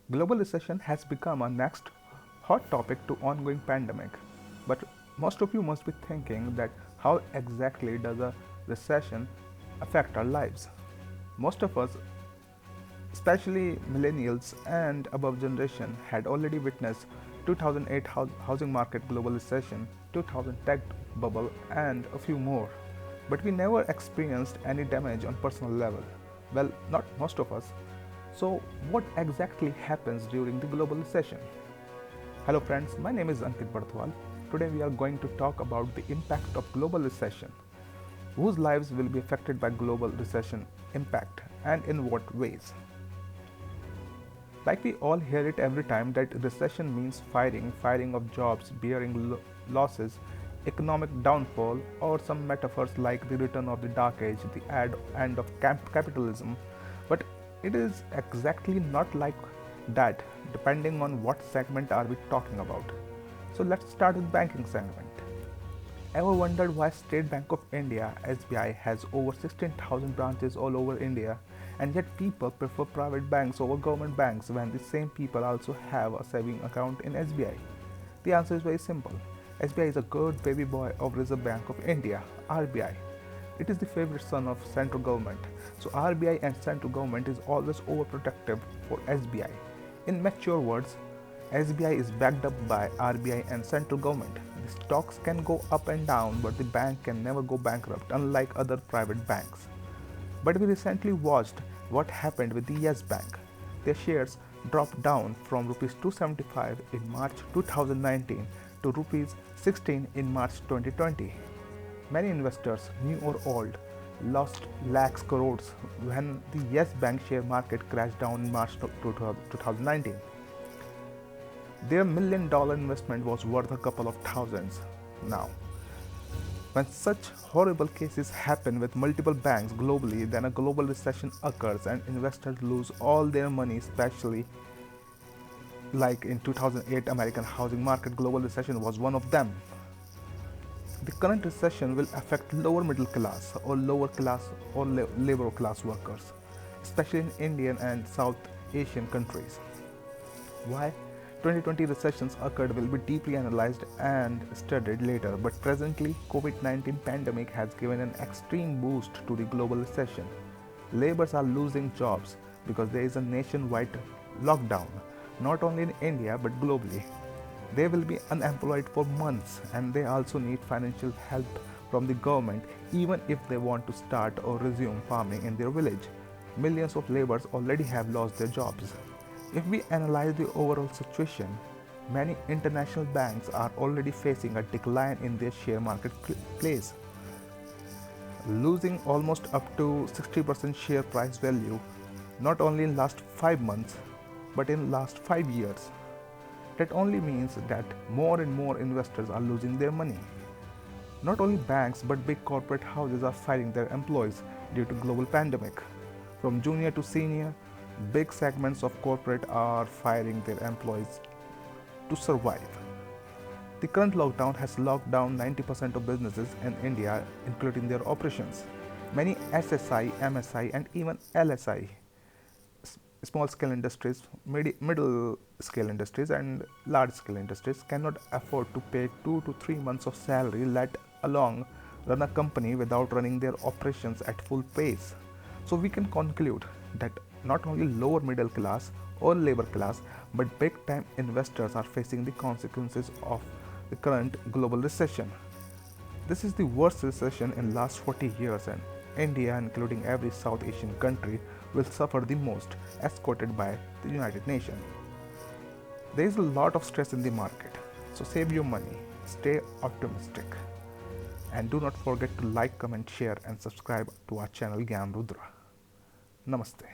Global recession has become a next hot topic to ongoing pandemic. But most of you must be thinking that how exactly does a recession affect our lives? Most of us, especially millennials and above generation, had already witnessed 2008 housing market global recession, 2000 tech bubble and a few more. But we never experienced any damage on personal level. Well, not most of us. So, what exactly happens during the global recession? Hello, friends, my name is Ankit Barthwal. Today, we are going to talk about the impact of global recession, whose lives will be affected by global recession impact, and in what ways. Like we all hear it every time that recession means firing of jobs, bearing losses, economic downfall, or some metaphors like the return of the dark age, the end of capitalism. But it is exactly not like that, depending on what segment are we talking about. So let's start with banking segment. Ever wondered why State Bank of India (SBI) has over 16,000 branches all over India, and yet people prefer private banks over government banks when the same people also have a saving account in SBI? The answer is very simple. SBI is a good baby boy of Reserve Bank of India (RBI). It is the favorite son of central government. So RBI and central government is always overprotective for SBI. In mature words, SBI is backed up by RBI and central government. The stocks can go up and down, but the bank can never go bankrupt, unlike other private banks. But we recently watched what happened with the Yes Bank. Their shares dropped down from Rs 275 in March 2019 to Rs 16 in March 2020. Many investors, new or old, lost lakhs crores when the Yes Bank share market crashed down in March 2019. Their $1 million investment was worth a couple of thousands now. When such horrible cases happen with multiple banks globally, then a global recession occurs and investors lose all their money, especially like in 2008 American housing market global recession was one of them. The current recession will affect lower middle class or lower class or labor class workers, especially in Indian and South Asian countries. Why 2020 recessions occurred will be deeply analyzed and studied later, but presently COVID-19 pandemic has given an extreme boost to the global recession. Laborers are losing jobs because there is a nationwide lockdown, not only in India but globally. They will be unemployed for months and they also need financial help from the government even if they want to start or resume farming in their village. Millions of laborers already have lost their jobs. If we analyze the overall situation, many international banks are already facing a decline in their share market place, losing almost up to 60% share price value not only in last 5 months but in last 5 years. That only means that more and more investors are losing their money. Not only banks but big corporate houses are firing their employees due to global pandemic. From junior to senior, big segments of corporate are firing their employees to survive. The current lockdown has locked down 90% of businesses in India, including their operations. Many SSI, MSI, and even LSI, small scale industries, middle scale industries, and large scale industries, cannot afford to pay 2 to 3 months of salary, let alone run a company without running their operations at full pace. So we can conclude that not only lower middle class or labor class, but big time investors are facing the consequences of the current global recession. This is the worst recession in last 40 years and India, including every South Asian country, will suffer the most, as quoted by the United Nations. There is a lot of stress in the market, so save your money, stay optimistic, and do not forget to like, comment, share, and subscribe to our channel Gyan Rudra. Namaste.